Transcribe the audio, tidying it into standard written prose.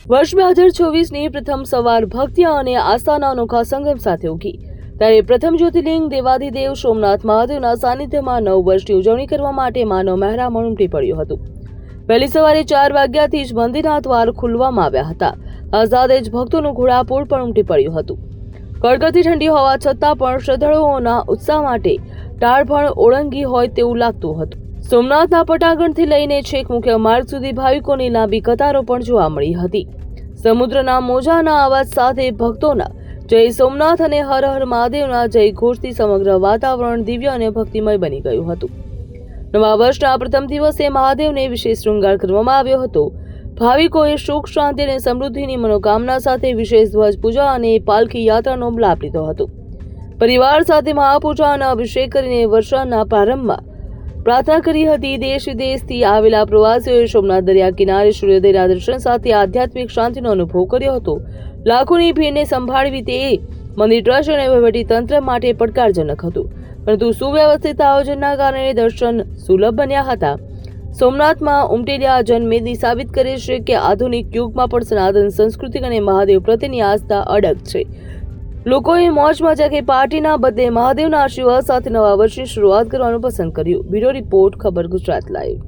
વર્ષ 2024ની પ્રથમ સવાર ભક્તિ અને આસ્થાના અનોખા સંગમ સાથે ઉગી ત્યારે પ્રથમ જ્યોતિર્લિંગ દેવાધિદેવ સોમનાથ મહાદેવના સાનિધ્યમાં 9 વર્ષની ઉજવણી કરવા માટે માનવ મહેરામણ ઉમટી પડ્યું હતું। વહેલી સવારે 4 વાગ્યાથી જ મંદિરના દ્વાર ખોલવામાં આવ્યા હતા। આ સાથે જ ભક્તોનું ઘોડાપુર પણ ઉમટી પડ્યું હતું। કડકડતી ઠંડી હોવા છતાં પણ શ્રદ્ધાળુઓના ઉત્સાહ માટે ટાળ પણ ઓળંગી હોય તેવું લાગતું હતું। સોમનાથના પટાંગણથી લઈને છેક મુખ્ય માર્ગ સુધી ભાવિકોની લાંબી કતારો પણ જોવા મળી હતી। સમુદ્રના મોજાના અવાજ સાથે ભક્તોના જય સોમનાથ અને હર હર મહાદેવના જય ઘોષથી સમગ્ર વાતાવરણ દિવ્ય અને ભક્તિમય બની ગયું હતું। નવા વર્ષના પ્રથમ દિવસે મહાદેવને વિશેષ શૃંગાર કરવામાં આવ્યો હતો। ભાવિકોએ સુખ શાંતિ અને સમૃદ્ધિની મનોકામના સાથે વિશેષ ધ્વજ પૂજા અને પાલખી યાત્રાનો લાભ લીધો હતો। પરિવાર સાથે મહાપૂજા અને અભિષેક કરીને વર્ષના પ્રારંભમાં પ્રાર્થના કરી હતી। દેશ વિદેશથી આવેલા પ્રવાસીઓએ સોમનાથ દરિયા કિનારે સૂર્યોદયના દર્શન સાથે આધ્યાત્મિક શાંતિનો અનુભવ કર્યો હતો। લાખોની ભીડને સંભાળવી તે મંદિર ટ્રસ્ટ અને વહીવટી તંત્ર માટે પડકારજનક હતું, પરંતુ સુવ્યવસ્થિત આયોજનના કારણે દર્શન સુલભ બન્યા હતા। સોમનાથમાં ઉમટેલી આ જનમેદની સાબિત કરે છે કે આધુનિક યુગમાં પણ સનાતન સંસ્કૃતિ અને મહાદેવ પ્રત્યેની આસ્થા અડગ છે। લોકોએ મોજ મજા કે પાર્ટીના બદલે મહાદેવના આશીર્વાદ સાથે નવા વર્ષની શરૂઆત કરવાનું પસંદ કર્યું। બ્યુરો રિપોર્ટ, ખબર ગુજરાત લાઈવ।